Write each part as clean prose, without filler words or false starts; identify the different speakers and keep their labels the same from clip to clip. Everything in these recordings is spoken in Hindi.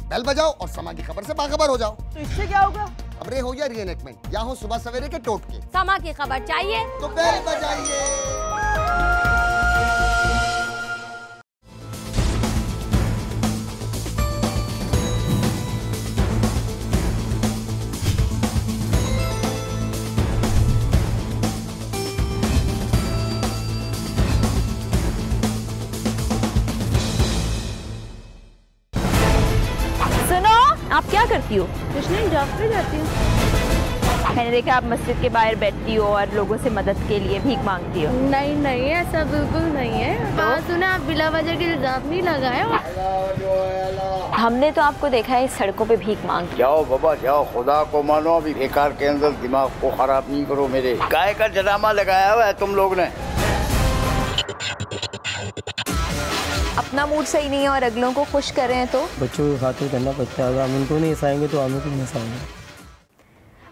Speaker 1: बेल बजाओ और समा की खबर से बाखबर हो जाओ।
Speaker 2: तो इससे क्या होगा?
Speaker 1: खबरें हो या रीएनेक्टमेंट या हो सुबह सवेरे के टोटके,
Speaker 3: समा की खबर चाहिए
Speaker 1: तो बेल बजाइए।
Speaker 3: आप क्या करती हो?
Speaker 2: कुछ नहीं, जॉब पे जाती हूँ।
Speaker 3: मैंने देखा आप मस्जिद के बाहर बैठती हो और लोगों से मदद के लिए भीख मांगती हो।
Speaker 2: नहीं नहीं, ऐसा बिल्कुल नहीं है। तो सुना आप बिला वजह के इल्जाम नहीं लगाए।
Speaker 3: हमने तो आपको देखा है सड़कों पे भीख मांग।
Speaker 4: जाओ बाबा जाओ, खुदा को मानो, अभी बेकार के अंदर दिमाग को खराब नहीं करो मेरे। गाय का ड्रामा लगाया हुआ है तुम लोग ने।
Speaker 3: अपना मूड सही नहीं है और अगलों को खुश कर रहे हैं तो
Speaker 5: बच्चों की खातिर करना पड़ता है। अगर हम उनको नहीं हंसाएंगे तो हमें क्यों हंसाएंगे।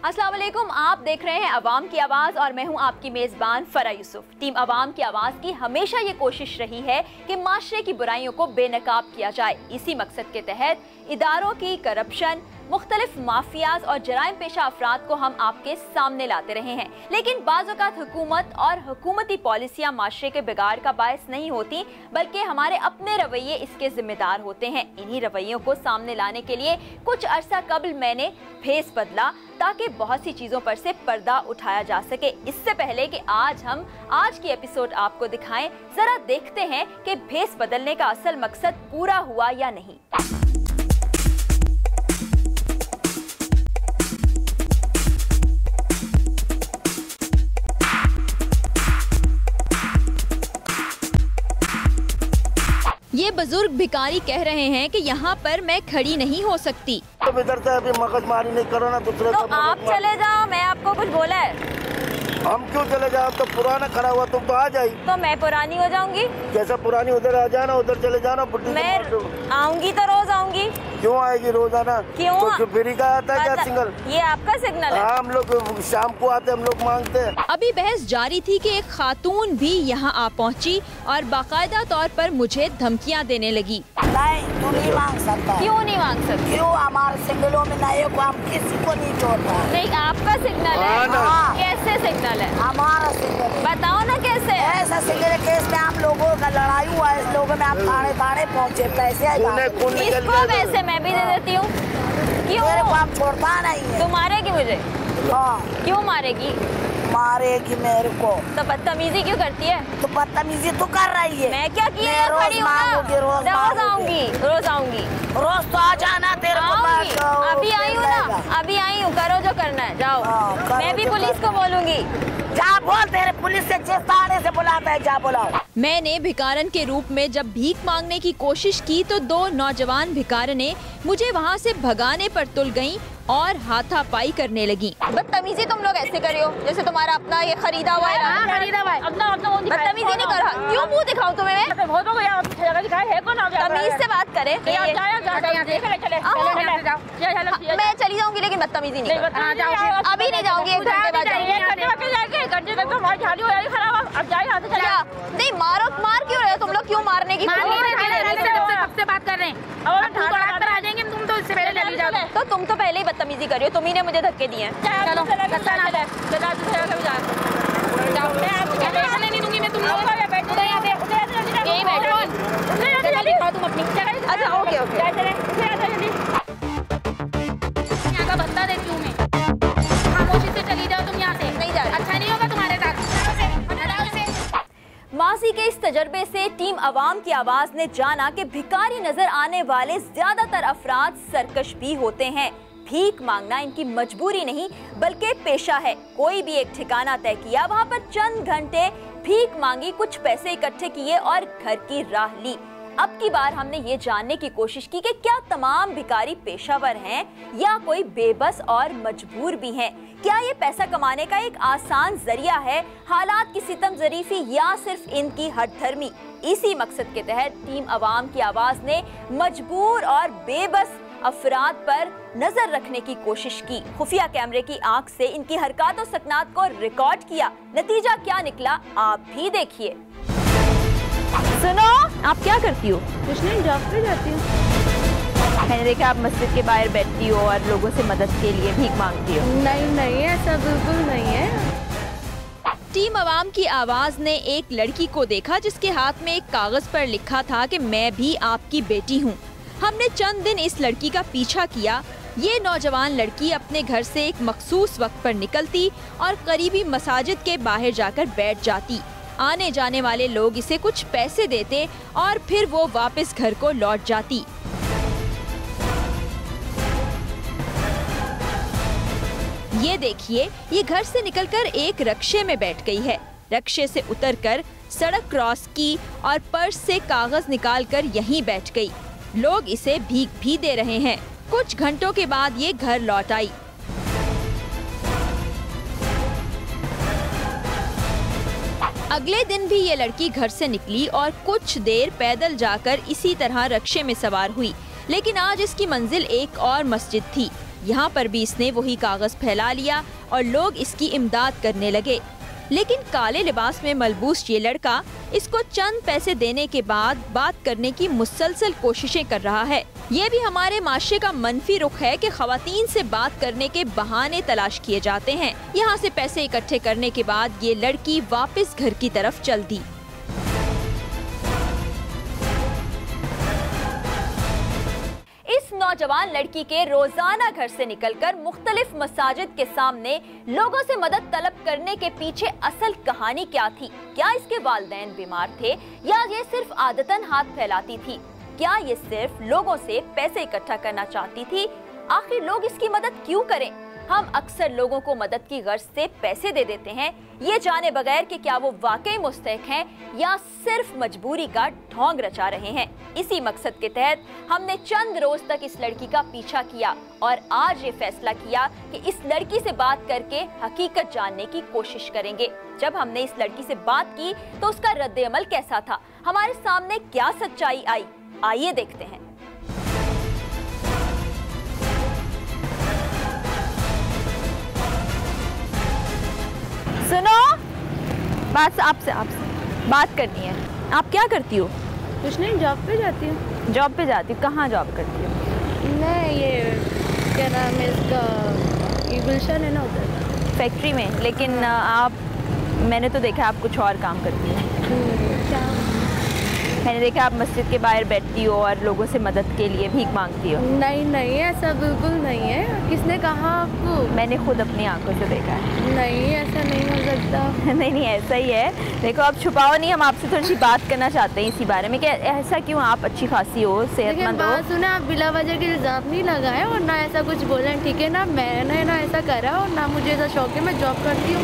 Speaker 3: अस्सलाम वालेकुम, आप देख रहे हैं अवाम की आवाज़ और मैं हूं आपकी मेज़बान फरा यूसुफ। टीम अवाम की आवाज़ की हमेशा ये कोशिश रही है कि माशरे की बुराइयों को बेनकाब किया जाए। इसी मकसद के तहत इदारों की करप्शन, मुख्तलिफ माफियाज और जराइम पेशा अफराद को हम आपके सामने लाते रहे हैं। लेकिन बाज़ औक़ात हुकूमत और हुकूमती पॉलिसियाँ माशरे के बिगाड़ का बायस नहीं होती, बल्कि हमारे अपने रवैये इसके जिम्मेदार होते हैं। इन्हीं रवैयों को सामने लाने के लिए कुछ अरसा कबल मैंने भेस बदला ताकि बहुत सी चीज़ों पर से पर्दा उठाया जा सके। इससे पहले कि हम आज की एपिसोड आपको दिखाएं, जरा देखते हैं कि भेस बदलने का असल मकसद पूरा हुआ या नहीं। ये बुजुर्ग भिखारी कह रहे हैं कि यहाँ पर मैं खड़ी नहीं हो सकती।
Speaker 4: तुम इधर से अभी मगजमारी नहीं करो ना दूसरे।
Speaker 3: तो आप चले जाओ, मैं आपको कुछ बोला है?
Speaker 4: हम क्यों चले जाओ? तो पुराना खड़ा हुआ, तुम तो आ जाई।
Speaker 3: तो मैं पुरानी हो जाऊंगी?
Speaker 4: जैसा पुरानी उधर आ जाना, उधर चले जाना।
Speaker 3: मैं आऊंगी तो रोज आऊंगी।
Speaker 4: क्यों आएगी रोजाना?
Speaker 3: क्यों?
Speaker 4: तो फ्री का आता है क्या सिंगल?
Speaker 3: ये आपका सिग्नल है।
Speaker 4: हाँ, हम लोग शाम को आते, हम लोग मांगते हैं।
Speaker 3: अभी बहस जारी थी कि एक खातून भी यहाँ आ पहुँची और बाकायदा तौर पर मुझे धमकियाँ देने लगी।
Speaker 6: नहीं, तू नहीं मांग सकता।
Speaker 3: क्यों नहीं मांग सकती?
Speaker 6: क्यों? हमारे सिंगलों में नए को हम किसी को नहीं छोड़ता।
Speaker 3: नहीं, आपका सिग्नल है।
Speaker 6: हाँ।
Speaker 3: कैसे सिग्नल है?
Speaker 6: हमारा सिंगल।
Speaker 3: बताओ ना कैसे?
Speaker 6: ऐसा सिंगल केस में आप लोगों का लड़ाई हुआ है, इस लोगों में आप थाने पहुँचे, पैसे
Speaker 3: इसको पैसे मैं भी दे देती हूँ। क्यों?
Speaker 6: मेरे को आप छोड़ता नहीं है।
Speaker 3: तू मारेगी मुझे?
Speaker 6: हाँ।
Speaker 3: क्यों मारेगी?
Speaker 6: मारेगी मेरे को।
Speaker 3: तो बदतमीजी क्यों करती है?
Speaker 6: तो बदतमीजी तो कर रही है।
Speaker 3: मैं क्या किया? खड़ी हूँ ना। रोज आऊंगी, रोज आऊंगी।
Speaker 6: रोज तो आ जाना तेरे को।
Speaker 3: अभी आई हूँ ना, अभी आई हूँ। करो जो करना है, जाओ। मैं भी पुलिस को बोलूंगी।
Speaker 6: जा बोल, तेरे पुलिस से 6 से बुलाता है, जा बुलाओ।
Speaker 3: मैंने भिखारन के रूप में जब भीख मांगने की कोशिश की तो 2 नौजवान भिखारने मुझे वहाँ से भगाने पर तुल गईं और हाथापाई करने लगी। बदतमीजी तुम लोग ऐसे करियो जैसे तुम्हारा अपना ये खरीदा हुआ है।
Speaker 2: खरीदा हुआ है।
Speaker 3: बदतमीजी नहीं करो। क्यों मुँह दिखाऊं तुम्हें मैं? तमीज से बात करें। मैं चली जाऊंगी लेकिन बदतमीजी नहीं। अभी नहीं जाऊंगी, 1 घंटे बाद नहीं। मारो, मार क्यों रहे हो तुम लोग? क्यों मारने की
Speaker 2: बात कर रहे हैं? आ जाएंगे तुम तो इससे पहले चली जाओ।
Speaker 3: तो तुम तो पहले ही बदतमीजी कर रही हो, तुम ही ने मुझे धक्के दिए हैं।
Speaker 2: चलो नहीं दूंगी मैं तुम लोगों को। तुम अपनी।
Speaker 3: अच्छा ओके ओके।
Speaker 2: यहाँ का भत्ता देती हूँ मैं। खामोशी से चली जाओ तुम यहाँ से।
Speaker 3: नहीं जा रही।
Speaker 2: अच्छा नहीं होगा तुम्हारे साथ।
Speaker 3: माजी के इस तजर्बे से टीम अवाम की आवाज ने जाना कि भिखारी नजर आने वाले ज्यादातर अफराद सरकश भी होते हैं। भीख मांगना इनकी मजबूरी नहीं बल्कि पेशा है। कोई भी एक ठिकाना तय किया, वहाँ पर चंद घंटे भीख मांगी, कुछ पैसे इकट्ठे किए और घर की राह ली। अब की बार हमने ये जानने की कोशिश की कि क्या तमाम भिखारी पेशावर हैं या कोई बेबस और मजबूर भी हैं। क्या ये पैसा कमाने का एक आसान जरिया है, हालात की सितम जरीफी या सिर्फ इनकी हठधर्मी? इसी मकसद के तहत टीम अवाम की आवाज ने मजबूर और बेबस अफराद पर नजर रखने की कोशिश की। खुफिया कैमरे की आंख से इनकी हरकत और सकनात को रिकॉर्ड किया। नतीजा क्या निकला आप भी देखिए। सुनो, आप क्या करती हो?
Speaker 2: कुछ नहीं, जॉब पे जाती हूँ।
Speaker 3: मैंने देखा आप मस्जिद के बाहर बैठती हो और लोगों से मदद के लिए भीख मांगती हो।
Speaker 7: नहीं नहीं, ऐसा बिल्कुल नहीं है।
Speaker 3: टीम अवाम की आवाज ने एक लड़की को देखा जिसके हाथ में एक कागज पर लिखा था कि मैं भी आपकी बेटी हूँ। हमने चंद दिन इस लड़की का पीछा किया। ये नौजवान लड़की अपने घर से एक मखसूस वक्त पर निकलती और करीबी मसाजिद के बाहर जाकर बैठ जाती। आने जाने वाले लोग इसे कुछ पैसे देते और फिर वो वापस घर को लौट जाती। ये देखिए, ये घर से निकलकर एक रक्शे में बैठ गई है। रक्शे से उतरकर सड़क क्रॉस की और पर्स से कागज निकालकर यहीं बैठ गई। लोग इसे भीख भी दे रहे हैं। कुछ घंटों के बाद ये घर लौट आई। अगले दिन भी ये लड़की घर से निकली और कुछ देर पैदल जाकर इसी तरह रक्शे में सवार हुई, लेकिन आज इसकी मंजिल एक और मस्जिद थी। यहाँ पर भी इसने वही कागज फैला लिया और लोग इसकी इमदाद करने लगे। लेकिन काले लिबास में मलबूस ये लड़का इसको चंद पैसे देने के बाद बात करने की मुसलसल कोशिशें कर रहा है। ये भी हमारे माशरे का मनफी रुख है कि खवातीन से बात करने के बहाने तलाश किए जाते हैं। यहाँ से पैसे इकट्ठे करने के बाद ये लड़की वापस घर की तरफ चल दी। इस नौजवान लड़की के रोजाना घर से निकलकर मुख्तलिफ मसाजिद के सामने लोगों से मदद तलब करने के पीछे असल कहानी क्या थी? क्या इसके वालिदैन बीमार थे या ये सिर्फ आदतन हाथ फैलाती थी? क्या ये सिर्फ लोगों से पैसे इकट्ठा करना चाहती थी? आखिर लोग इसकी मदद क्यों करें? हम अक्सर लोगों को मदद की गर्ज से पैसे दे देते हैं, ये जाने बगैर कि क्या वो वाकई मुस्तहिक हैं या सिर्फ मजबूरी का ढोंग रचा रहे हैं। इसी मकसद के तहत हमने चंद रोज तक इस लड़की का पीछा किया और आज ये फैसला किया कि इस लड़की से बात करके हकीकत जानने की कोशिश करेंगे। जब हमने इस लड़की से बात की तो उसका रद्द-ए-अमल कैसा था, हमारे सामने क्या सच्चाई आई, आइए देखते हैं। सुनो, आपसे बात करनी है। आप क्या करती हो?
Speaker 7: कुछ नहीं, जॉब पे जाती हूँ।
Speaker 3: जॉब पे जाती हूँ? कहाँ जॉब करती हो?
Speaker 7: मैं ये क्या नाम है इसका, ये गुलशन है ना उधर,
Speaker 3: फैक्ट्री में। लेकिन आप, मैंने तो देखा आप कुछ और काम करती हो।
Speaker 7: क्या?
Speaker 3: मैंने देखा आप मस्जिद के बाहर बैठती हो और लोगों से मदद के लिए भीख मांगती हो।
Speaker 7: नहीं नहीं, ऐसा बिल्कुल नहीं है। किसने कहा आपको?
Speaker 3: मैंने खुद अपनी आंखों से देखा है।
Speaker 7: नहीं, ऐसा नहीं हो सकता।
Speaker 3: नहीं, ऐसा ही है। देखो, आप छुपाओ नहीं, हम आपसे थोड़ी सी बात करना चाहते हैं इसी बारे में कि ऐसा क्यों, आप अच्छी खासी हो, सेहतमंद हो।
Speaker 7: सुना, आप बिला वजह के इल्जाम नहीं लगाए और ना ऐसा कुछ बोले, ठीक है ना? मैंने ना ऐसा करा और ना मुझे ऐसा शौक है। मैं जॉब करती हूँ,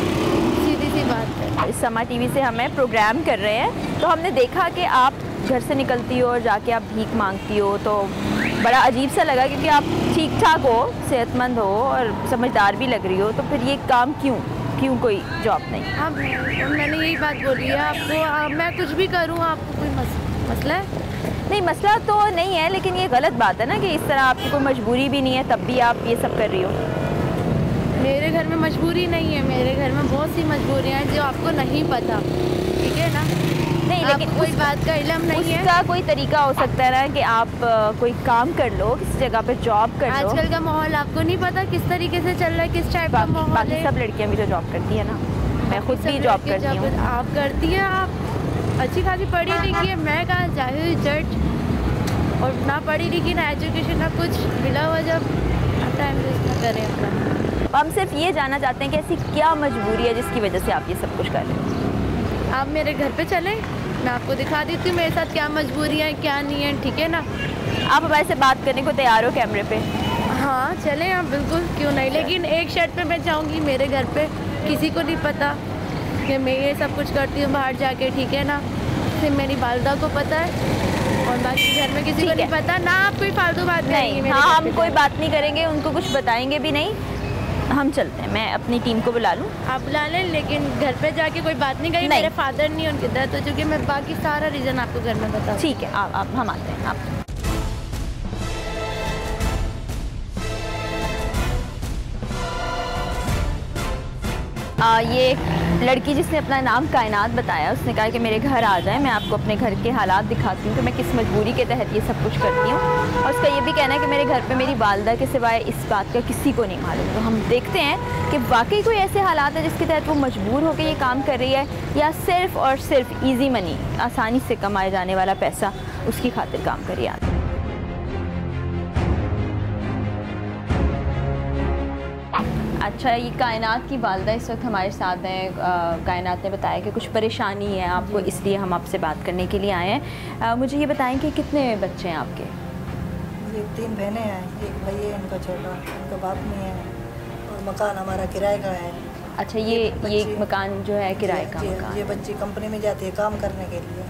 Speaker 7: सीधी सी बात है।
Speaker 3: इस समा टीवी से हमें प्रोग्राम कर रहे हैं, तो हमने देखा कि आप घर से निकलती हो और जाके आप भीख मांगती हो, तो बड़ा अजीब सा लगा क्योंकि आप ठीक ठाक हो, सेहतमंद हो और समझदार भी लग रही हो, तो फिर ये काम क्यों कोई जॉब नहीं?
Speaker 7: अब मैंने यही बात बोली है आपको, मैं कुछ भी करूँ आपको कोई मसला है?
Speaker 3: नहीं, मसला तो नहीं है, लेकिन ये गलत बात है ना कि इस तरह आपकी कोई मजबूरी भी नहीं है तब भी आप ये सब कर रही हो।
Speaker 7: मेरे घर में मजबूरी नहीं है, मेरे घर में बहुत सी मजबूरियाँ हैं जो आपको नहीं पता, ठीक है ना? नहीं, लेकिन कोई बात का इल्म नहीं है।
Speaker 3: उसका कोई तरीका हो सकता है ना कि आप कोई काम कर लो, किसी जगह पे जॉब कर लो।
Speaker 7: आजकल का माहौल आपको नहीं पता किस तरीके से चल रहा है, किस टाइप का माहौल है।
Speaker 3: बाकी सब लड़कियां भी तो जॉब करती है ना, मैं खुद भी जॉब करती हूँ।
Speaker 7: आप करती हैं, आप अच्छी खासी पढ़ी लिखी है, मैं कहाँ जाहिर जज और ना पढ़ी लिखी ना एजुकेशन ना कुछ, बिला वजह टाइम वेस्ट ना करें अपना।
Speaker 3: हम सिर्फ ये जानना चाहते हैं कि ऐसी क्या मजबूरी है जिसकी वजह से आप ये सब कुछ कर रहे हैं।
Speaker 7: आप मेरे घर पे चलें, मैं आपको दिखा देती हूँ मेरे साथ क्या मजबूरियाँ हैं क्या नहीं है, ठीक है ना?
Speaker 3: आप हमारे से बात करने को तैयार हो कैमरे पे?
Speaker 7: हाँ चलें आप, बिल्कुल, क्यों नहीं। लेकिन एक शर्ट पे मैं जाऊँगी, मेरे घर पे किसी को नहीं पता कि मैं ये सब कुछ करती हूँ बाहर जाके, ठीक है ना? सिर्फ मेरी वालिदा को पता है और बाकी घर में किसी को नहीं पता ना। आप कोई फालतू बात
Speaker 3: नहीं, हाँ हम कोई बात नहीं करेंगे, उनको कुछ बताएंगे भी नहीं, हम चलते हैं। मैं अपनी टीम को बुला लूँ?
Speaker 7: आप बुला लें, लेकिन घर पे जाके कोई बात नहीं करी। मेरे फादर नहीं, उनकी डेथ हो चुकी है। मैं बाकी सारा रीज़न आपको घर में बताऊँ।
Speaker 3: ठीक है, आप हम आते हैं। आप ये लड़की जिसने अपना नाम कायनात बताया, उसने कहा कि मेरे घर आ जाए, मैं आपको अपने घर के हालात दिखाती हूँ कि मैं किस मजबूरी के तहत ये सब कुछ करती हूँ। और उसका ये भी कहना है कि मेरे घर पे मेरी वालदा के सिवाय इस बात का किसी को नहीं मालूम। तो हम देखते हैं कि वाकई कोई ऐसे हालात है जिसके तहत वो मजबूर होकर ये काम कर रही है, या सिर्फ और सिर्फ ईजी मनी, आसानी से कमाए जाने वाला पैसा, उसकी खातिर काम कर रही है। अच्छा, ये कायनात की वालदा इस वक्त हमारे साथ हैं। कायनात ने बताया कि कुछ परेशानी है आपको, इसलिए हम आपसे बात करने के लिए आए हैं। मुझे ये बताएं कि कितने बच्चे हैं आपके?
Speaker 8: ये 3 बहनें हैं, एक भाई है इनका छोटा, इनका बाप नहीं है, और मकान हमारा किराए का है।
Speaker 3: अच्छा, ये मकान जो है किराए का मकान।
Speaker 8: ये बच्ची कंपनी में जाती है काम करने के लिए,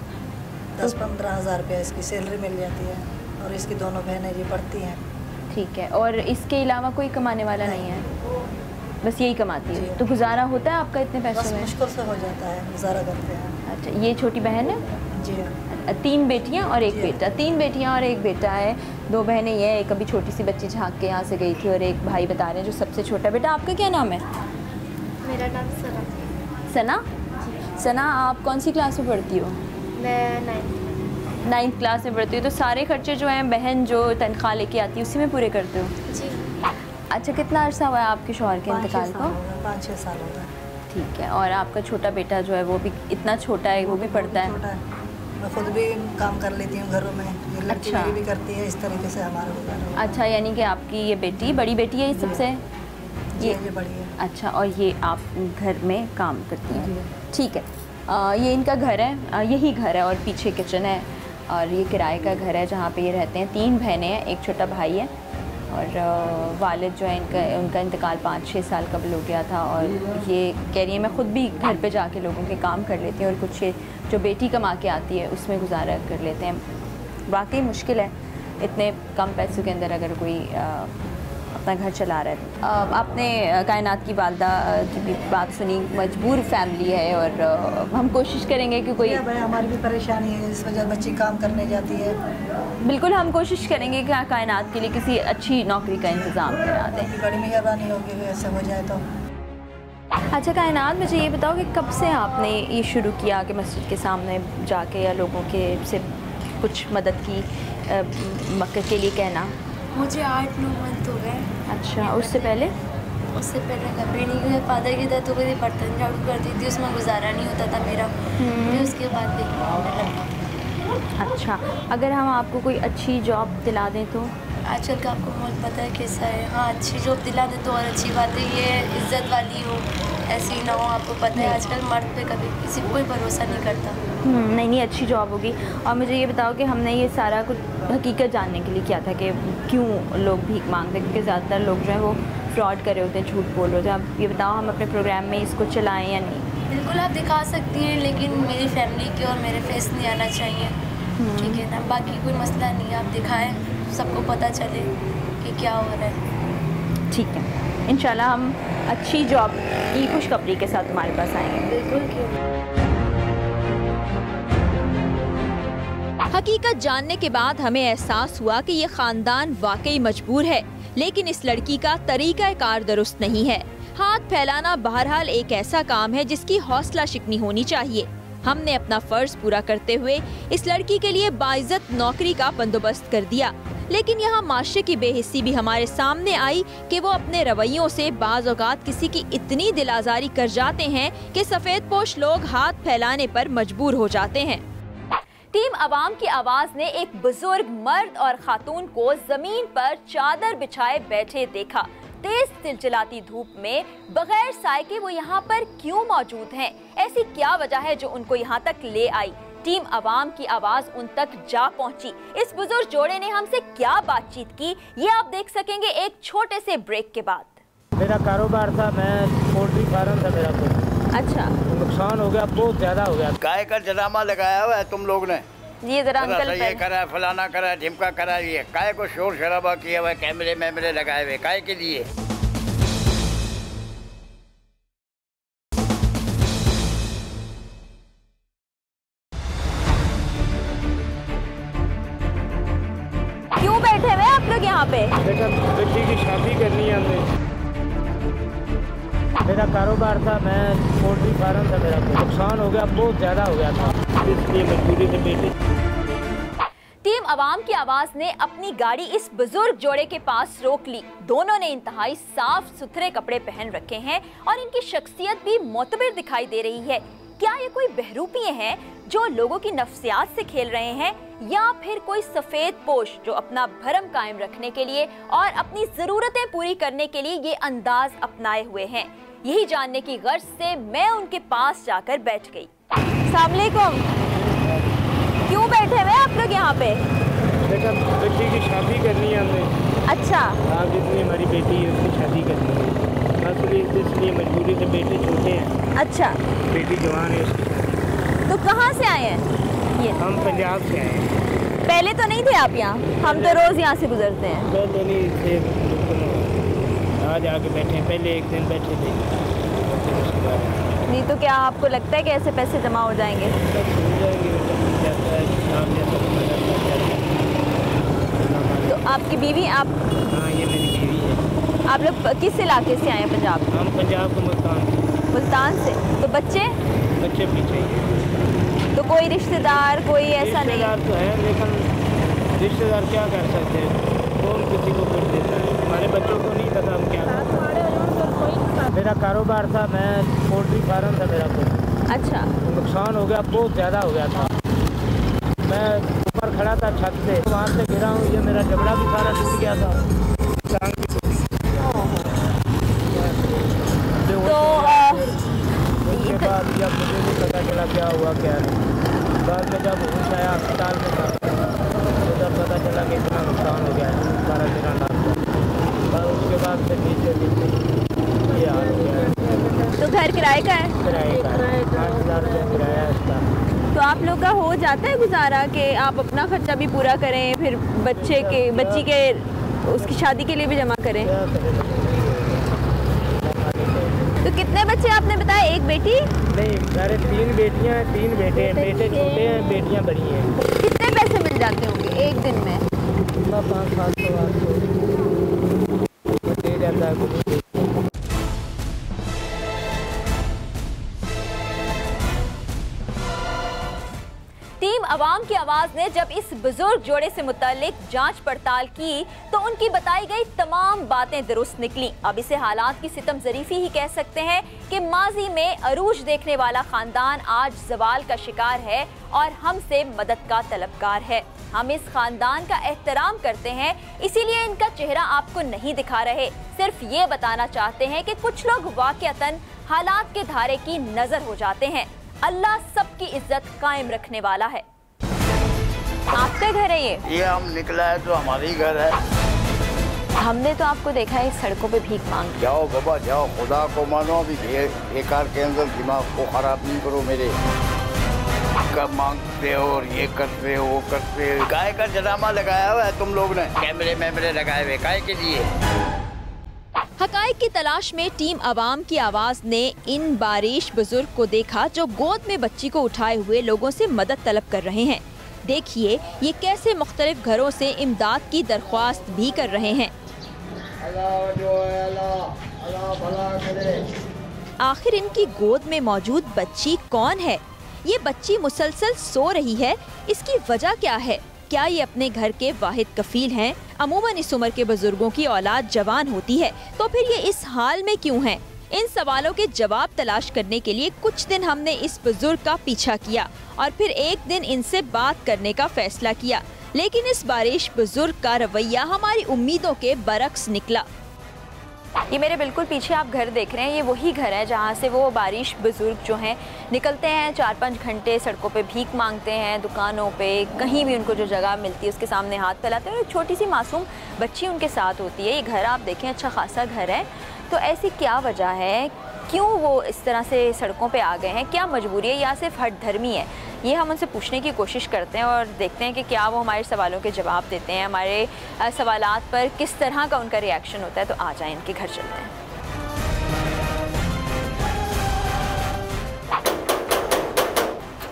Speaker 8: 10-15 हज़ार रुपया इसकी सैलरी मिल जाती है, और इसकी दोनों बहनें ये पढ़ती हैं।
Speaker 3: ठीक है, और इसके अलावा कोई कमाने वाला नहीं है? बस यही कमाती है। तो गुजारा होता है आपका इतने पैसों में?
Speaker 8: मुश्किल से हो जाता है, गुजारा करते हैं।
Speaker 3: अच्छा, ये छोटी बहन है?
Speaker 8: जी हाँ।
Speaker 3: 3 बेटियां और 1 बेटा। 3 बेटियां और 1 बेटा है। 2 बहनें ये, एक अभी छोटी सी बच्ची झाँक के यहाँ से गई थी, और एक भाई बता रहे हैं जो सबसे छोटा। बेटा आपका क्या नाम है?
Speaker 7: मेरा नाम सना।
Speaker 3: सना? सना, आप कौन सी क्लास में पढ़ती हो?
Speaker 7: मैं
Speaker 3: 9th क्लास में पढ़ती हो। तो सारे खर्चे जो हैं बहन जो तनख्वाह लेके आती है उसी में पूरे करते हो?
Speaker 7: जी।
Speaker 3: अच्छा, कितना अर्सा हुआ है आपके शौहर के इंतकाल को?
Speaker 8: 5-6 साल हो गए।
Speaker 3: ठीक है, और आपका छोटा बेटा जो है वो भी इतना छोटा है, वो भी पढ़ता है?
Speaker 8: मैं खुद भी काम कर लेती हूँ घरों में, ये लड़की
Speaker 3: अच्छा।
Speaker 8: भी करती है, इस तरीके से हमारा गुजारा।
Speaker 3: अच्छा, यानी कि आपकी ये बेटी, बड़ी बेटी है ये सबसे?
Speaker 8: ये बड़ी है।
Speaker 3: अच्छा, और ये आप घर में काम करती हैं? ठीक है। ये इनका घर है, यही घर है, और पीछे किचन है, और ये किराए का घर है जहाँ पे ये रहते हैं। 3 बहनें हैं, एक छोटा भाई है, और वालिद जो है उनका इंतकाल 5-6 साल कबल हो गया था। और ये कह रही है मैं ख़ुद भी घर पे जाके लोगों के काम कर लेती हूँ, और कुछ जो बेटी कमा के आती है उसमें गुजारा कर लेते हैं। वाकई मुश्किल है इतने कम पैसों के अंदर अगर कोई अपना घर चला रहा है। आपने कायनात की वालदा की भी बात सुनी, मजबूर फैमिली है, और हम कोशिश करेंगे कि कोई,
Speaker 8: हमारी भी परेशानी है, इस वजह बच्ची काम करने जाती है।
Speaker 3: बिल्कुल हम कोशिश करेंगे कि कायनात के लिए किसी अच्छी नौकरी का इंतज़ाम करा दें।
Speaker 8: बड़ी मेहरबानी होगी ऐसा हो जाए तो।
Speaker 3: अच्छा कायनात, मुझे ये बताओ कि कब से आपने ये शुरू किया कि मस्जिद के सामने जाके या लोगों के से कुछ मदद की मक्के के लिए कहना?
Speaker 7: मुझे 8-9 मंथ हो गए।
Speaker 3: अच्छा, उससे पहले?
Speaker 7: उससे पहले कभी नहीं, क्योंकि फादर की डेथ हो गई थी, बर्तन झाड़ू करती थी, उसमें गुजारा नहीं होता था मेरा। फिर उसके बाद देखने।
Speaker 3: अच्छा, अगर हम आपको कोई अच्छी जॉब दिला दें तो?
Speaker 7: आजकल का आपको बहुत पता है कैसा है। हाँ, अच्छी जॉब दिला दे तो और अच्छी बात है, ये इज्जत वाली हो, ऐसी ना हो। आपको पता है आजकल मर्द पे कभी किसी को कोई भरोसा नहीं करता।
Speaker 3: नहीं, अच्छी जॉब होगी। और मुझे ये बताओ कि हमने ये सारा कुछ हकीकत जानने के लिए किया था कि क्यों लोग भीख मांगते हैं, क्योंकि ज़्यादातर लोग जो है वो फ्रॉड कर रहे होते हैं, झूठ बोल रहे होते हैं। आप ये बताओ हम अपने प्रोग्राम में इसको चलाएं या नहीं?
Speaker 7: बिल्कुल आप दिखा सकती हैं, लेकिन मेरी फैमिली की और मेरे फेस नहीं आना चाहिए, ठीक है ना। बाकी कोई मसला नहीं है, आप दिखाएं, सबको पता चले कि क्या हो रहा है।
Speaker 3: ठीक है, इंशाल्लाह हम अच्छी जॉब की खुशखबरी के साथ तुम्हारे पास आएंगे।
Speaker 7: बिल्कुल, क्यों।
Speaker 3: हकीकत जानने के बाद हमें एहसास हुआ कि ये खानदान वाकई मजबूर है, लेकिन इस लड़की का तरीक़ाकार दुरुस्त नहीं है। हाथ फैलाना बहरहाल एक ऐसा काम है जिसकी हौसला शिकनी होनी चाहिए। हमने अपना फर्ज पूरा करते हुए इस लड़की के लिए बाइज्जत नौकरी का बंदोबस्त कर दिया, लेकिन यहाँ माशरे की बेहिस्सी भी हमारे सामने आई कि वो अपने रवैयों से बाज़ औक़ात किसी की इतनी दिल आज़ारी कर जाते हैं कि सफ़ेद पोश लोग हाथ फैलाने पर मजबूर हो जाते हैं। टीम अवाम की आवाज ने एक बुजुर्ग मर्द और खातून को जमीन पर चादर बिछाए बैठे देखा। तेज चिलचिलाती धूप में बगैर साए के वो यहाँ पर क्यों मौजूद हैं? ऐसी क्या वजह है जो उनको यहाँ तक ले आई? टीम अवाम की आवाज उन तक जा पहुँची। इस बुजुर्ग जोड़े ने हमसे क्या बातचीत की, ये आप देख सकेंगे एक छोटे से ब्रेक के बाद।
Speaker 5: मेरा कारोबार था, मैं पोल्ट्री फार्म था मेरा कुछ। अच्छा, नुकसान हो गया, बहुत ज्यादा हो गया।
Speaker 4: काय का ड्रामा लगाया हुआ है तुम लोग ने।
Speaker 3: ये जरा अंकल,
Speaker 4: ये करा, फलाना करा, ढिमका करा, ये काय को शोर शराबा किया हुआ, कैमरे मैमरे लगाए हुए, काय के लिए?
Speaker 3: क्यों बैठे हुए आप लोग यहाँ पे?
Speaker 5: बेटा बेटी की शादी करनी है हमने। मेरा कारोबार था, मैं पोल्ट्री फार्म था मेरा, नुकसान हो गया, बहुत ज़्यादा हो गया था, इसलिए मजबूरी से बेटे।
Speaker 3: टीम अवाम की आवाज ने अपनी गाड़ी इस बुजुर्ग जोड़े के पास रोक ली। दोनों ने इंतहाई साफ सुथरे कपड़े पहन रखे हैं और इनकी शख्सियत भी मोतबर दिखाई दे रही है। क्या ये कोई बहरूपिये हैं जो लोगों की नफ्सियात से खेल रहे हैं, या फिर कोई सफेद पोश जो अपना भरम कायम रखने के लिए और अपनी जरूरतें पूरी करने के लिए ये अंदाज अपनाए हुए हैं? यही जानने की गर्ज से मैं उनके पास जाकर बैठ गई। अस्सलाम वालेकुम। क्यों बैठे हुए आप लोग यहाँ पे?
Speaker 5: बेटा बेटी की शादी करनी है हमने।
Speaker 3: अच्छा।
Speaker 5: आप जितनी हमारी बेटी है उसकी शादी करनी है, इसलिए मजबूरी से बेटे छोटे हैं।
Speaker 3: अच्छा।
Speaker 5: बेटी जवान है उसकी।
Speaker 3: तो कहाँ से आए हैं ये?
Speaker 5: हम पंजाब से आए हैं।
Speaker 3: पहले तो नहीं थे आप यहाँ? हम तो रोज यहाँ से गुजरते हैं।
Speaker 5: पहले नहीं थे, आज आके बैठे हैं, पहले एक दिन बैठे थे।
Speaker 3: नहीं तो क्या आपको लगता है कि ऐसे पैसे जमा हो जाएंगे? तो आपकी बीवी आप?
Speaker 5: हाँ, ये मेरी बीवी है।
Speaker 3: आप लोग किस इलाके से आए हैं पंजाब?
Speaker 5: हम पंजाब के
Speaker 3: मुल्तान से। तो बच्चे
Speaker 5: भी चाहिए।
Speaker 3: तो कोई रिश्तेदार कोई ऐसा नहीं?
Speaker 5: रिश्तेदार तो है, लेकिन रिश्तेदार क्या कर सकते हैं, कौन किसी को कुछ देता है? हमारे बच्चों को नहीं पता हम क्या करते हैं। मेरा कारोबार था, मैं पोल्ट्री फार्म था मेरा कुछ।
Speaker 3: अच्छा।
Speaker 5: नुकसान हो गया, बहुत ज़्यादा हो गया था। मैं ऊपर खड़ा था छत से, वहाँ से गिरा हूँ, ये मेरा जबड़ा भी सारा टूट गया था। उसके बाद जब मुझे नहीं पता चला क्या हुआ क्या नहीं, बाद में जब होश आया अस्पताल में था तो जब पता चला कि इतना नुकसान हो गया है, सारा मेरा लाख। और उसके बाद फिर नीचे ये हाल हो गया।
Speaker 3: तो घर किराए का है?
Speaker 5: किराए का 8,000 रुपये किराया है इसका।
Speaker 3: तो आप लोग का हो जाता है गुजारा कि आप अपना खर्चा भी पूरा करें, फिर बच्ची के उसकी शादी के लिए भी जमा करें? तो कितने बच्चे आपने बताया? एक बेटी?
Speaker 5: नहीं, सारे 3 बेटियां हैं, 3 बेटे हैं। बेटे छोटे हैं, बेटियां बड़ी हैं।
Speaker 3: कितने पैसे मिल जाते होंगे एक दिन में?
Speaker 5: 500-800 दे जाता है।
Speaker 3: टीम अवाम की आवाज ने जब इस बुजुर्ग जोड़े से मुतालिक जांच पड़ताल की तो उनकी बताई गई तमाम बातें दुरुस्त निकली। अब इसे हालात की सितम ज़रीफी ही कह सकते हैं कि माजी में अरूज देखने वाला खानदान आज जवाल का शिकार है और हमसे मदद का तलबगार है। हम इस खानदान का एहतराम करते हैं, इसीलिए इनका चेहरा आपको नहीं दिखा रहे, सिर्फ ये बताना चाहते हैं कि कुछ लोग वाकयातन हालात के धारे की नजर हो जाते हैं। अल्लाह सबकी इज्जत कायम रखने वाला है। आपका घर है ये
Speaker 4: हम निकला है तो हमारी घर है।
Speaker 3: हमने तो आपको देखा है सड़कों पे भीख मांग।
Speaker 4: जाओ बाबा जाओ, खुदा को मानो, अभी बेकार के अंदर दिमाग को खराब नहीं करो मेरे। कब मांगते हो और ये करते हो वो करते हो, गाय का ड्रामा लगाया हुआ है तुम लोग ने, कैमरे लगाए हुए गाय के लिए।
Speaker 3: हकाइक की तलाश में टीम अवाम की आवाज ने इन बारिश बुजुर्ग को देखा जो गोद में बच्ची को उठाए हुए लोगों से मदद तलब कर रहे हैं। देखिए ये कैसे मुख्तलिफ घरों से इमदाद की दरख्वास्त भी कर रहे हैं। आखिर इनकी गोद में मौजूद बच्ची कौन है? ये बच्ची मुसलसल सो रही है, इसकी वजह क्या है? क्या ये अपने घर के वाहिद कफील हैं? अमूमन इस उम्र के बुजुर्गों की औलाद जवान होती है, तो फिर ये इस हाल में क्यों हैं? इन सवालों के जवाब तलाश करने के लिए कुछ दिन हमने इस बुजुर्ग का पीछा किया और फिर एक दिन इनसे बात करने का फैसला किया, लेकिन इस बारिश बुजुर्ग का रवैया हमारी उम्मीदों के बरक्स निकला। ये मेरे बिल्कुल पीछे आप घर देख रहे हैं, ये वही घर है जहाँ से वो बारिश बुजुर्ग जो हैं निकलते हैं, 4-5 घंटे सड़कों पे भीख मांगते हैं, दुकानों पे, कहीं भी उनको जो जगह मिलती है उसके सामने हाथ फैलाते हैं। एक छोटी सी मासूम बच्ची उनके साथ होती है। ये घर आप देखें अच्छा खासा घर है, तो ऐसी क्या वजह है, क्यों वो इस तरह से सड़कों पे आ गए हैं, क्या मजबूरी है या सिर्फ हठधर्मी है? ये हम उनसे पूछने की कोशिश करते हैं और देखते हैं कि क्या वो हमारे सवालों के जवाब देते हैं, हमारे सवालात पर किस तरह का उनका रिएक्शन होता है। तो आ जाएं इनके घर चलते हैं।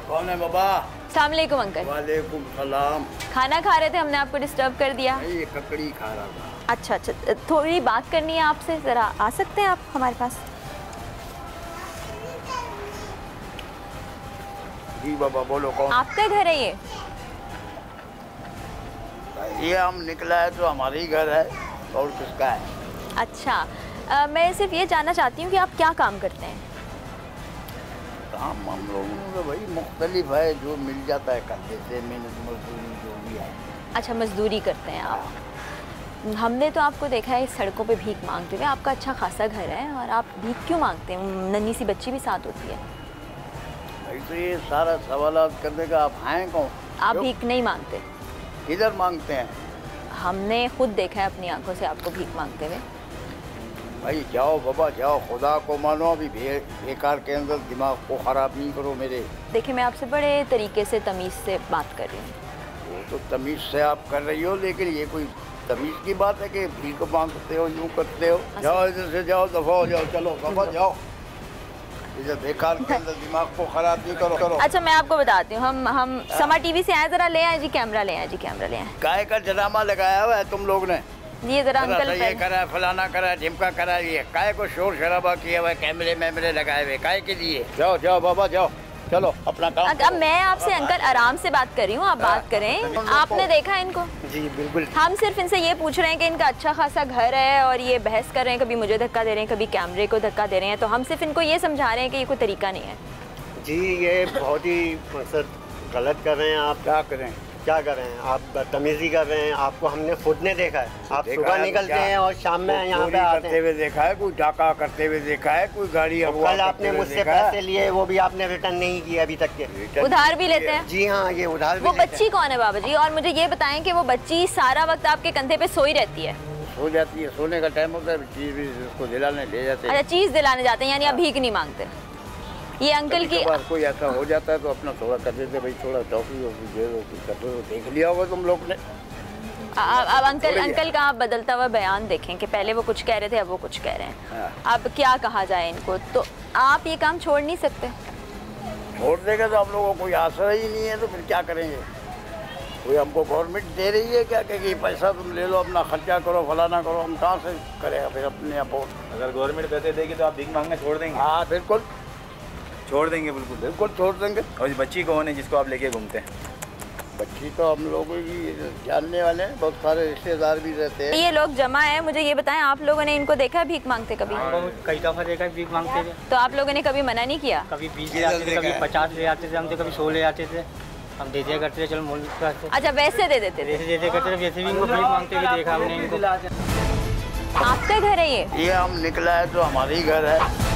Speaker 4: कौन है बाबा?
Speaker 3: अस्सलाम वालेकुम अंकल।
Speaker 4: वालेकुम सलाम।
Speaker 3: खाना खा रहे थे, हमने आपको डिस्टर्ब कर दिया?
Speaker 4: नहीं, ये ककड़ी खा रहा था।
Speaker 3: अच्छा, थोड़ी बात करनी है आपसे, ज़रा आ सकते हैं आप हमारे पास?
Speaker 4: जी बाबा बोलो कौन?
Speaker 3: आपका घर है
Speaker 4: ये हम निकला है तो हमारा ही घर है और किसका है?
Speaker 3: अच्छा, मैं सिर्फ ये जानना चाहती हूँ कि आप क्या काम करते हैं?
Speaker 4: काम हम लोगों का भाई मुख्तलिफ है, जो मिल जाता है कर देते, मेहनत मजदूरी जो भी है।
Speaker 3: अच्छा, मजदूरी करते हैं आप। हमने तो आपको देखा है सड़कों पे भीख मांगते हुए। आपका अच्छा खासा घर है और आप भीख क्यों मांगते हैं? नन्ही सी बच्ची भी साथ होती है।
Speaker 4: भाई तो ये सारा सवाल करने का आप हैं कौन?
Speaker 3: आप भीख नहीं मांगते?
Speaker 4: किधर मांगते हैं?
Speaker 3: हमने खुद देखा है अपनी आंखों से आपको भीख मांगते हुए।
Speaker 4: भाई जाओ बाबा जाओ, खुदा को मानो, अभी बेकार के अंदर दिमाग को ख़राब नहीं करो मेरे।
Speaker 3: देखिए, मैं आपसे बड़े तरीके से तमीज़ से बात कर रही हूँ।
Speaker 4: वो तो तमीज़ से आप कर रही हो, लेकिन ये कोई तमीज़ की बात है कि भीख मांगते हो, यूँ करते हो? जाओ इधर से, जाओ दफा हो जाओ, चलो दफा जाओ, इधर बेकार के अंदर दिमाग को ख़राब नहीं करो।
Speaker 3: अच्छा, मैं आपको बताती हूँ, हम समा टीवी से आए, ज़रा ले आए जी कैमरा, ले आए जी कैमरा ले आए।
Speaker 4: काय का ड्रामा लगाया हुआ है तुम लोग ने?
Speaker 3: ये जरा अंकल
Speaker 4: ये करा, फलाना करा, ढिमका करा, ये काय को शोर शराबा किया हुआ है, कैमरे मैमरे लगाए हुए, काय के लिए? जाओ जाओ बाबा जाओ, चलो अपना काम।
Speaker 3: अब मैं आपसे अंकल आराम से बात कर रही हूँ, आप बात करें। आपने देखा है इनको?
Speaker 4: जी बिल्कुल।
Speaker 3: हम सिर्फ इनसे ये पूछ रहे हैं कि इनका अच्छा खासा घर है और ये बहस कर रहे हैं, कभी मुझे धक्का दे रहे हैं, कभी कैमरे को धक्का दे रहे हैं, तो हम सिर्फ इनको ये समझा रहे हैं कि ये कोई तरीका नहीं है।
Speaker 9: जी ये बहुत ही गलत कर रहे हैं आप।
Speaker 4: क्या करें?
Speaker 9: क्या कर रहे हैं आप? बदतमीजी कर रहे हैं। आपको हमने खुद ने देखा है, आप सुबह निकलते हैं और शाम में यहाँ पे आते
Speaker 4: करते हुए देखा है, कोई डाका करते हुए देखा है, कोई गाड़ी
Speaker 9: कल आपने मुझसे पैसे लिए, वो भी आपने रिटर्न नहीं किए अभी तक के।
Speaker 3: उधार भी लेते हैं?
Speaker 9: जी हाँ, ये उधार भी।
Speaker 3: वो बच्ची कौन है बाबा जी? और मुझे ये बताएं कि वो बच्ची सारा वक्त आपके कंधे पे सोई रहती है?
Speaker 4: सो जाती है, सोने का टाइम होता है, चीज भी उसको दिलाने ले जाते हैं।
Speaker 3: अच्छा, चीज दिलाने जाते हैं, यानी आप भीख नहीं मांगते? ये अंकल की
Speaker 4: कोई ऐसा हो जाता है तो अपना थोड़ा कर देते, भाई थोड़ा टॉफी कर दो, देख लिया होगा तुम लोग ने।
Speaker 3: अब अंकल का आप बदलता हुआ बयान देखें कि पहले वो कुछ कह रहे थे, अब वो कुछ कह रहे हैं। अब क्या कहा जाए इनको? तो आप ये काम छोड़ नहीं सकते?
Speaker 4: छोड़ देगा तो हम लोगों को कोई आसरा ही नहीं है, तो फिर क्या करेंगे? कोई हमको गवर्नमेंट दे रही है क्या कि पैसा तुम ले लो, अपना खर्चा करो, फलाना करो, हम कहाँ से करेगा फिर अपने अपोर्ट?
Speaker 10: अगर गवर्नमेंट पैसे देगी तो आप भीख मांगना छोड़ देंगे?
Speaker 4: हाँ बिल्कुल
Speaker 10: छोड़ देंगे, बिल्कुल
Speaker 4: बिल्कुल छोड़ देंगे।
Speaker 10: और बच्ची कौन है जिसको आप लेके घूमते हैं?
Speaker 4: बच्ची तो हम लोगों की जानने वाले हैं, बहुत सारे रिश्तेदार भी रहते हैं।
Speaker 3: ये लोग जमा है, मुझे ये बताएं, आप लोगों ने इनको देखा है भीख मांगते कभी?
Speaker 5: कई दफ़ा देखा है भीख मांगते थे।
Speaker 3: तो आप लोगों ने कभी मना नहीं किया?
Speaker 5: कभी 20 ले आते थे, कभी 50 ले आते थे, हमसे कभी 100 ले आते थे, हम दे दिया करते थे, चलो मोल करते।
Speaker 3: अच्छा, वैसे दे देते थे?
Speaker 5: वैसे दे करते थे, वैसे भी इनको भीख मांगते हुए देखा हमने इनको।
Speaker 3: आपका घर है
Speaker 4: ये हम निकला है तो हमारा ही घर है।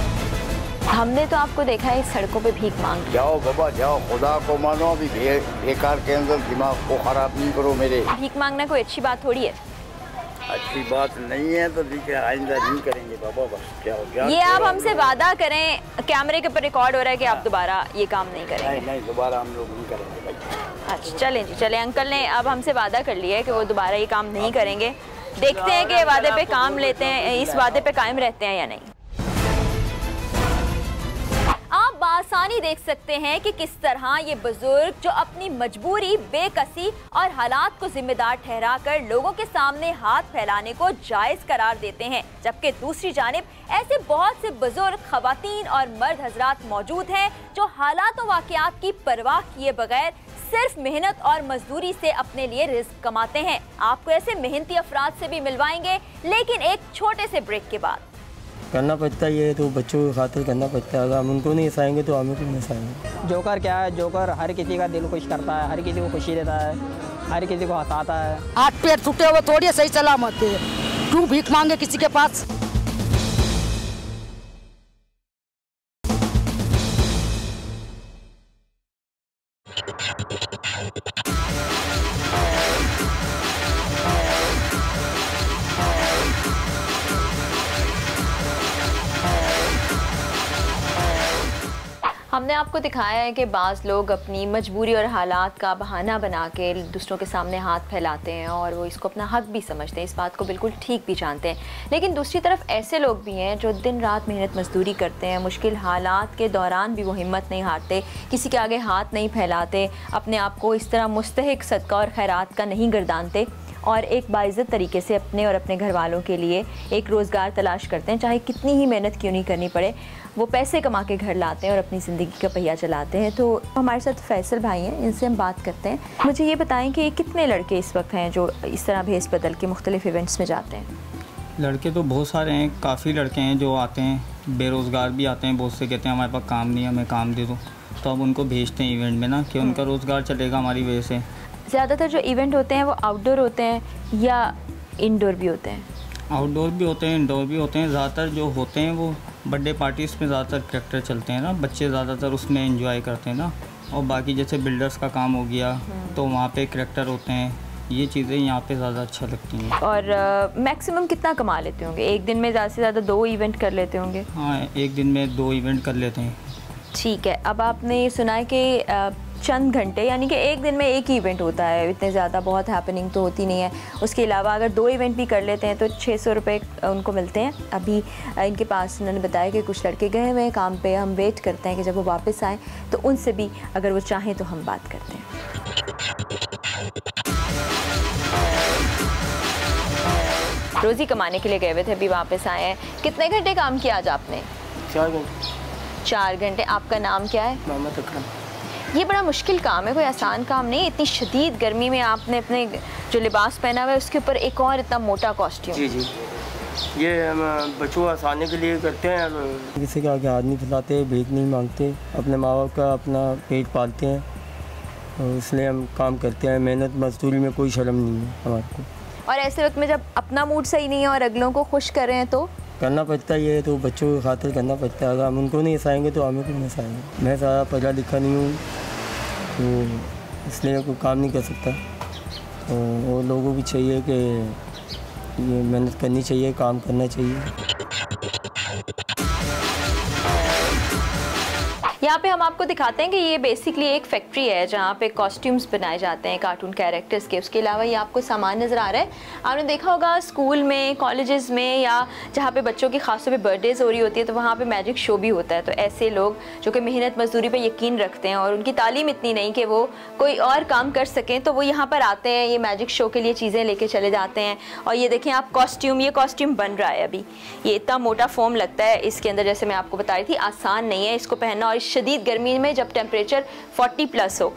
Speaker 3: हमने तो आपको देखा है सड़कों पे भीख मांग।
Speaker 4: जाओ बाबा जाओ, खुदा को मानो, अभी बेकार के अंदर दिमाग को ख़राब नहीं करो मेरे।
Speaker 3: भीख मांगना कोई अच्छी बात थोड़ी है?
Speaker 4: अच्छी बात नहीं है तो ठीक है, आइंदा नहीं करेंगे बाबा, बस क्या हो गया।
Speaker 3: ये आप हमसे वादा करें, कैमरे के ऊपर रिकॉर्ड हो रहा है कि आप दोबारा ये काम नहीं करेंगे?
Speaker 4: नहीं दोबारा हम लोग नहीं करेंगे भाई।
Speaker 3: अच्छा चलें जी, चलें। अंकल ने अब हमसे वादा कर लिया है कि वो दोबारा ये काम नहीं करेंगे। देखते हैं कि वादे पे काम लेते हैं, इस वादे पे कायम रहते हैं या नहीं। आप बासानी देख सकते हैं कि किस तरह ये बुजुर्ग जो अपनी मजबूरी, बेकसी और हालात को जिम्मेदार ठहराकर लोगों के सामने हाथ फैलाने को जायज करार देते हैं, जबकि दूसरी जानिब ऐसे बहुत से बुजुर्ग, खवातीन और मर्द हजरात मौजूद हैं जो हालात और वाकयात की परवाह किए बगैर सिर्फ मेहनत और मजदूरी से अपने लिए रिस्क कमाते हैं। आपको ऐसे मेहनती अफराद से भी मिलवाएंगे, लेकिन एक छोटे से ब्रेक के बाद।
Speaker 5: करना पड़ता ही है तो बच्चों की खातिर करना पड़ता है, अगर हम उनको नहीं हंसाएंगे तो हमें क्यों नहीं हंसाएंगे।
Speaker 11: जोकर क्या है? जोकर हर किसी का दिल खुश करता है, हर किसी को खुशी देता है, हर किसी को हंसाता है।
Speaker 6: हाथ पैर टूटे हुए थोड़ी सही सलामत है, क्यों भीख मांगे किसी के पास?
Speaker 3: हमने आपको दिखाया है कि बाज़ लोग अपनी मजबूरी और हालात का बहाना बना के दूसरों के सामने हाथ फैलाते हैं और वो इसको अपना हक भी समझते हैं, इस बात को बिल्कुल ठीक भी जानते हैं। लेकिन दूसरी तरफ ऐसे लोग भी हैं जो दिन रात मेहनत मजदूरी करते हैं, मुश्किल हालात के दौरान भी वो हिम्मत नहीं हारते, किसी के आगे हाथ नहीं फैलाते, अपने आप को इस तरह मुस्तहिक सदका और खैरात का नहीं गर्दानते और एक बाइज़्ज़त तरीके से अपने और अपने घर वालों के लिए एक रोज़गार तलाश करते हैं, चाहे कितनी ही मेहनत क्यों नहीं करनी पड़े, वो पैसे कमा के घर लाते हैं और अपनी ज़िंदगी का पहिया चलाते हैं। तो हमारे साथ फैसल भाई हैं, इनसे हम बात करते हैं। मुझे ये बताएं कि कितने लड़के इस वक्त हैं जो इस तरह भेस बदल के मुख्तलिफ इवेंट्स में जाते हैं?
Speaker 11: लड़के तो बहुत सारे हैं, काफ़ी लड़के हैं जो आते हैं, बेरोज़गार भी आते हैं, बहुत से कहते हैं हमारे पास काम नहीं है, हमें काम दे दो, तो अब उनको भेजते हैं इवेंट में ना, कि उनका रोज़गार चलेगा हमारी वजह से।
Speaker 3: ज़्यादातर जो इवेंट होते हैं वो आउटडोर होते हैं या इंडोर भी होते हैं?
Speaker 11: आउटडोर भी होते हैं, इंडोर भी होते हैं। ज़्यादातर जो होते हैं वो बर्थडे पार्टीज़ में ज़्यादातर करैक्टर चलते हैं ना, बच्चे ज़्यादातर उसमें एंजॉय करते हैं ना। और बाकी जैसे बिल्डर्स का काम हो गया तो वहाँ पे करैक्टर होते हैं, ये चीज़ें यहाँ पे ज़्यादा अच्छा लगती हैं।
Speaker 3: और मैक्सिमम कितना कमा लेते होंगे? एक दिन में ज़्यादा से ज़्यादा 2 इवेंट कर लेते होंगे?
Speaker 11: हाँ, एक दिन में 2 इवेंट कर लेते हैं।
Speaker 3: ठीक है। अब आपने सुना है कि चंद घंटे, यानी कि एक दिन में एक ही इवेंट होता है, इतने ज़्यादा बहुत हैपनिंग तो होती नहीं है। उसके अलावा अगर 2 इवेंट भी कर लेते हैं तो 600 रुपये उनको मिलते हैं। अभी इनके पास उन्होंने बताया कि कुछ लड़के गए हुए हैं काम पे, हम वेट करते हैं कि जब वो वापस आएँ तो उनसे भी अगर वो चाहें तो हम बात करते हैं। रोज़ी कमाने के लिए गए हुए थे, अभी वापस आए हैं। कितने घंटे काम किया आज आपने?
Speaker 5: 4 घंटे।
Speaker 3: 4 घंटे। आपका नाम क्या है?
Speaker 5: मोहम्मद अकरम।
Speaker 3: ये बड़ा मुश्किल काम है, कोई आसान काम नहीं। इतनी शदीद गर्मी में आपने अपने जो लिबास पहना हुआ है उसके ऊपर एक और इतना मोटा कॉस्ट्यूम।
Speaker 5: जी जी, ये हम बच्चों आसानी के लिए करते हैं। किसी के आगे हाथ नहीं फैलाते, भीख नहीं मांगते, अपने माँ बाप का अपना पेट पालते हैं, और इसलिए हम काम करते हैं। मेहनत मजदूरी में कोई शर्म नहीं है हमारे को।
Speaker 3: और ऐसे वक्त में जब अपना मूड सही नहीं है और अगलों को खुश कर रहे हैं तो
Speaker 5: करना पड़ता ही है, तो बच्चों की खातिर करना पड़ता है। अगर हम उनको नहीं हंसाएंगे तो हमें क्यों हंसाएंगे। मैं ज़्यादा पढ़ा लिखा नहीं हूँ तो इसलिए कोई काम नहीं कर सकता। तो वो लोगों को चाहिए कि ये मेहनत करनी चाहिए, काम करना चाहिए।
Speaker 3: यहाँ पे हम आपको दिखाते हैं कि ये बेसिकली एक फैक्ट्री है जहाँ पे कॉस्ट्यूम्स बनाए जाते हैं कार्टून कैरेक्टर्स के। उसके अलावा ये आपको सामान नज़र आ रहा है, आपने देखा होगा स्कूल में, कॉलेजेस में, या जहाँ पे बच्चों की खासतौर पे बर्थडेज़ हो रही होती है तो वहाँ पे मैजिक शो भी होता है। तो ऐसे लोग जो कि मेहनत मजदूरी पे यकीन रखते हैं और उनकी तालीम इतनी नहीं कि वो कोई और काम कर सकें, तो वो यहाँ पर आते हैं, ये मैजिक शो के लिए चीज़ें लेके चले जाते हैं। और ये देखें आप कॉस्ट्यूम, ये कॉस्ट्यूम बन रहा है अभी। ये इतना मोटा फोम लगता है इसके अंदर, जैसे मैं आपको बता रही थी, आसान नहीं है इसको पहनना, और शदीद गर्मी में जब टेम्परेचर 40+ हो।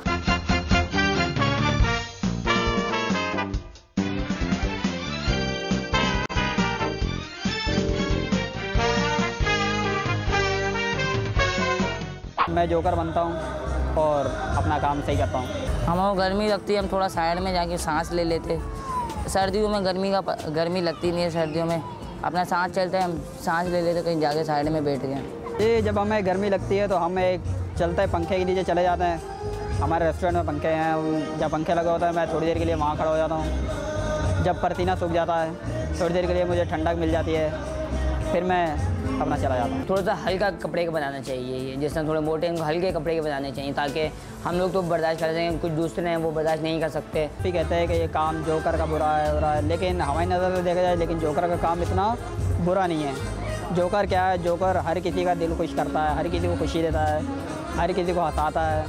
Speaker 11: मैं जोकर बनता हूँ और अपना काम सही करता हूँ।
Speaker 12: हमारा गर्मी लगती है, हम थोड़ा साइड में जाके सांस ले लेते। सर्दियों में गर्मी लगती नहीं है, सर्दियों में अपना सांस चलता है, हम सांस ले लेते, कहीं जाके साइड में बैठ गए।
Speaker 11: ये जब हमें गर्मी लगती है तो हम एक चलते पंखे के नीचे चले जाते हैं। हमारे रेस्टोरेंट में पंखे हैं, जब पंखे लगा होता है मैं थोड़ी देर के लिए वहाँ खड़ा हो जाता हूँ। जब पसीना सूख जाता है थोड़ी देर के लिए मुझे ठंडक मिल जाती है, फिर मैं अपना चला जाता हूँ।
Speaker 12: थोड़ा सा हल्का कपड़े का बनाना चाहिए, जिस तरह थोड़े मोटे हल्के कपड़े के बनाने चाहिए, ताकि हम लोग तो बर्दाश्त कर सकें, कुछ दूसरे हैं वो बर्दाश्त नहीं कर सकते।
Speaker 11: भी कहते हैं कि ये काम जोकर का बुरा है, लेकिन हमारी नज़र से देखा जाए लेकिन जोकर का काम इतना बुरा नहीं है। जोकर क्या है, जोकर हर किसी का दिल खुश करता है, हर किसी को खुशी देता है, हर किसी को हंसाता है।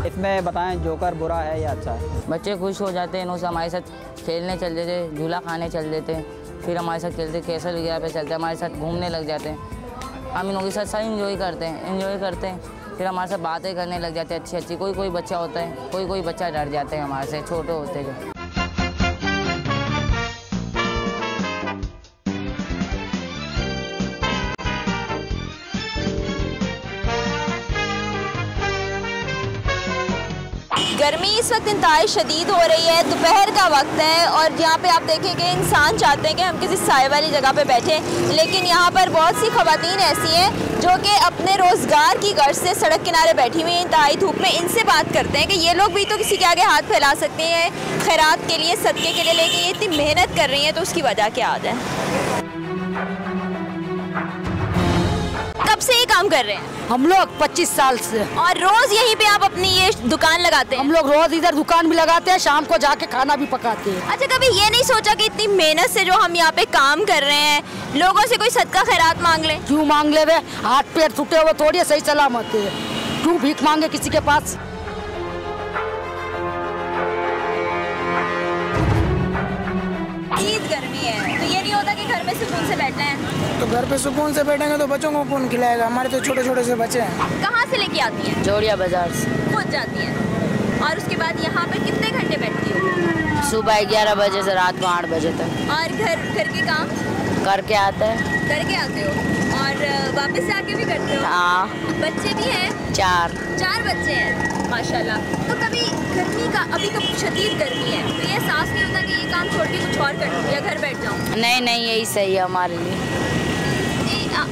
Speaker 11: इसमें बताएं जोकर बुरा है या अच्छा है?
Speaker 12: बच्चे खुश हो जाते हैं, उनसे हमारे साथ खेलने चल देते, झूला खाने चल देते, फिर हमारे साथ खेलते, केसर वगैरह पे चलते, हमारे साथ घूमने लग जाते हैं। हम इन लोगों के साथ सारी एंजॉय करते हैं, फिर हमारे साथ बातें करने लग जाते हैं अच्छी अच्छी। कोई बच्चा होता है, कोई बच्चा डर जाते हैं हमारे से, छोटे होते जो।
Speaker 3: गर्मी इस वक्त इंतहाई शदीद हो रही है, दोपहर का वक्त है और यहाँ पे आप देखेंगे इंसान चाहते हैं कि हम किसी साए वाली जगह पे बैठें, लेकिन यहाँ पर बहुत सी ख़वातीन ऐसी हैं जो कि अपने रोज़गार की गर्ज से सड़क किनारे बैठी हुई हैं इंतहाई धूप में। इनसे बात करते हैं कि ये लोग भी तो किसी के आगे हाथ फैला सकते हैं खैरात के लिए, सदक़े के लिए, लेकिन ये इतनी मेहनत कर रही हैं तो उसकी वजह क्या आ जाए? कब से ये काम कर रहे हैं?
Speaker 6: हम लोग 25 साल से।
Speaker 3: और रोज यहीं पे आप अपनी ये दुकान लगाते हैं?
Speaker 6: हम लोग रोज इधर दुकान भी लगाते हैं, शाम को जाके खाना भी पकाते हैं।
Speaker 3: अच्छा, कभी ये नहीं सोचा कि इतनी मेहनत से जो हम यहाँ पे काम कर रहे हैं, लोगों से कोई सदका खैरात मांग ले?
Speaker 6: क्यों मांग ले वे? हाथ पैर टूटे हुए थोड़ी सही सलामत है, क्यों भीख मांगे किसी के पास?
Speaker 3: बहुत गर्मी है, तो ये नहीं होता कि घर में सुकून से बैठना है?
Speaker 13: तो घर पे सुकून से बैठेंगे तो बच्चों को कौन खिलाएगा? हमारे तो छोटे छोटे से बच्चे हैं।
Speaker 3: कहाँ से लेके आती हैं?
Speaker 12: जोड़िया बाजार से।
Speaker 3: खुद जाती हैं। और उसके बाद यहाँ पे कितने घंटे बैठती हो?
Speaker 12: सुबह 11 बजे से रात को 8 बजे तक।
Speaker 3: और घर के काम
Speaker 12: करके आते हैं।
Speaker 3: करके आते हो और वापस आके भी करते हो?
Speaker 12: हाँ।
Speaker 3: बच्चे भी हैं?
Speaker 12: 4
Speaker 3: बच्चे हैं, माशाल्लाह। तो कभी गर्मी का, अभी तो शदीद गर्मी है, तो ये एहसास नहीं होता कि ये काम छोड़ के कुछ और कर लूँ या घर बैठ जाऊँ?
Speaker 12: नहीं, यही सही है हमारे लिए।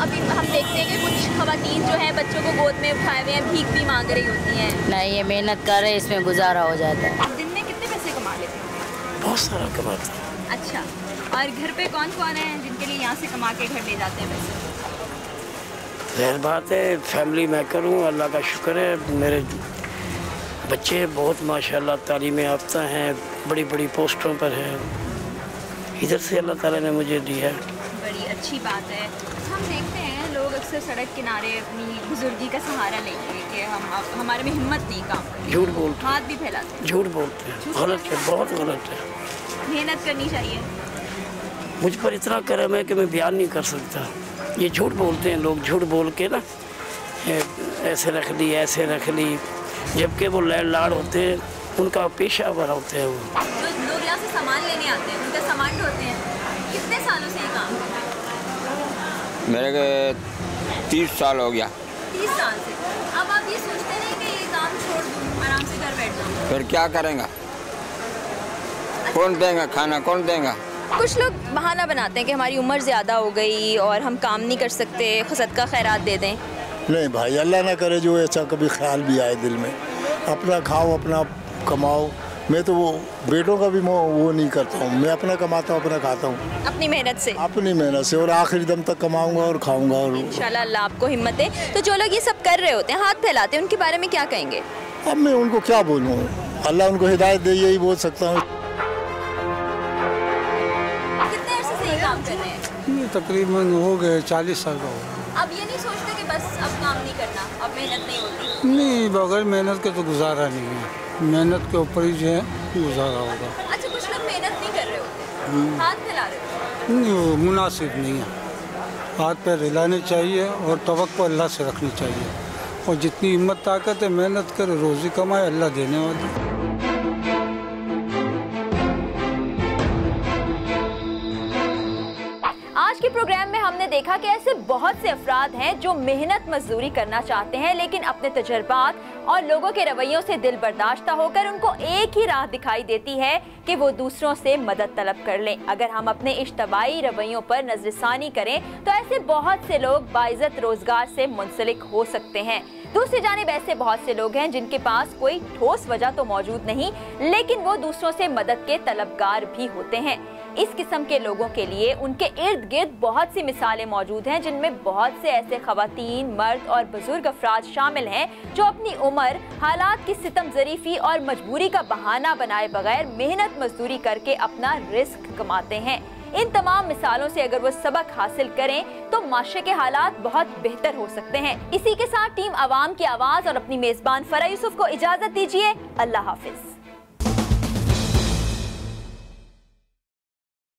Speaker 3: अभी हम देखते हैं कि कुछ खवातीन जो है बच्चों को गोद में उठाए हुए हैं, भीख भी मांग रही होती हैं।
Speaker 12: नहीं, ये मेहनत कर रहे, इसमें गुजारा हो जाता है।
Speaker 3: दिन में कितने पैसे कमा लेते हैं?
Speaker 13: बहुत सारा कमाते हैं।
Speaker 3: अच्छा, और घर पे कौन कौन है जिनके लिए यहाँ से कमा के घर ले जाते हैं पैसे?
Speaker 13: ज़ाहिर बात है, फैमिली मैं करूँ, अल्लाह का शुक्र है, मेरे बच्चे बहुत माशाल्लाह तालीम याफ्ता हैं, बड़ी बड़ी पोस्टों पर हैं। इधर से अल्लाह ताला ने मुझे दिया है।
Speaker 3: बड़ी अच्छी बात है। हम देखते हैं लोग अक्सर सड़क किनारे अपनी बुजुर्गी का सहारा लेके कि हमारे में हिम्मत नहीं काम,
Speaker 13: झूठ बोलते,
Speaker 3: हाथ भी फैलाते हैं।
Speaker 13: झूठ बोलते हैं, गलत है, बहुत गलत है।
Speaker 3: मेहनत करनी चाहिए।
Speaker 13: मुझ पर इतना करम है कि मैं बयान नहीं कर सकता। ये झूठ बोलते हैं लोग, झूठ बोल के ना ऐसे रख ली, जबकि वो लाड़ होते हैं, उनका पेशा वर होते हैं। वो
Speaker 3: जो लोग यहाँ से सामान लेने आते हैं, उनका सामान ढोते हैं। कितने सालों से ये काम?
Speaker 14: मेरे को 30 साल हो गया।
Speaker 3: 30 साल से। अब आप ये सोचते नहीं कि ये काम छोड़ दूँ, आराम से घर बैठ जाऊँ?
Speaker 14: फिर क्या करेंगे? कौन देगा खाना, कौन देगा?
Speaker 3: कुछ लोग बहाना बनाते हैं कि हमारी उम्र ज़्यादा हो गई और हम काम नहीं कर सकते, सदका खैरात दे दें।
Speaker 15: नहीं भाई, अल्लाह ना करे जो ऐसा कभी ख्याल भी आए दिल में। अपना खाओ, अपना कमाओ। मैं तो वो बेटों का भी वो नहीं करता हूँ, मैं अपना कमाता हूँ, अपना खाता हूँ,
Speaker 3: अपनी मेहनत से
Speaker 15: और आखिरी दम तक कमाऊँगा और खाऊँगा। और
Speaker 3: इंशाल्लाह अल्लाह आपको हिम्मत दे। तो जो लोग ये सब कर रहे होते हैं, हाथ फैलाते हैं, उनके बारे में क्या कहेंगे?
Speaker 15: अब मैं उनको क्या बोलूँ, अल्लाह उनको हिदायत दे, यही बोल सकता हूँ।
Speaker 3: कितने अरसे से ये काम कर रहे हैं?
Speaker 16: तकरीबन हो गए 40 साल का हो।
Speaker 3: अब ये नहीं सोचते कि बस अब काम नहीं करना, अब मेहनत नहीं होती?
Speaker 16: नहीं, बगैर मेहनत के तो गुजारा नहीं है, मेहनत के ऊपर ही जो है गुजारा होगा।
Speaker 3: अच्छा, कुछ लोग मेहनत नहीं कर रहे होते, हाथ फैला रहे होते?
Speaker 16: नहीं, वो मुनासिब नहीं है। हाथ पैर हिलाने चाहिए और तवक्कुल अल्लाह से रखनी चाहिए, और जितनी हिम्मत ताकत है मेहनत करे, रोज़ी कमाए, अल्लाह देने वाला।
Speaker 3: आज के प्रोग्राम में हमने देखा कि ऐसे बहुत से अफराद हैं जो मेहनत मजदूरी करना चाहते हैं, लेकिन अपने तजर्बात और लोगों के रवैयों से दिल बर्दाश्त होकर उनको एक ही राह दिखाई देती है कि वो दूसरों से मदद तलब कर लें। अगर हम अपने इज्तमाई रवैयों पर नजरसानी करें तो ऐसे बहुत से लोग बाइज्जत रोजगार से मुंसलिक हो सकते हैं। दूसरी जानिब ऐसे बहुत से लोग हैं जिनके पास कोई ठोस वजह तो मौजूद नहीं, लेकिन वो दूसरों से मदद के तलबगार भी होते हैं। इस किस्म के लोगों के लिए उनके इर्द गिर्द बहुत सी मिसालें मौजूद हैं, जिनमें बहुत से ऐसे खवातीन, मर्द और बुजुर्ग अफराद शामिल हैं जो अपनी उम्र, हालात की सितम ज़रीफ़ी और मजबूरी का बहाना बनाए बगैर मेहनत मजदूरी करके अपना रिस्क कमाते हैं। इन तमाम मिसालों से अगर वो सबक हासिल करें तो माशरे के हालात बहुत बेहतर हो सकते हैं। इसी के साथ टीम अवाम की आवाज़ और अपनी मेज़बान फरा यूसुफ को इजाज़त दीजिए। अल्लाह हाफिज।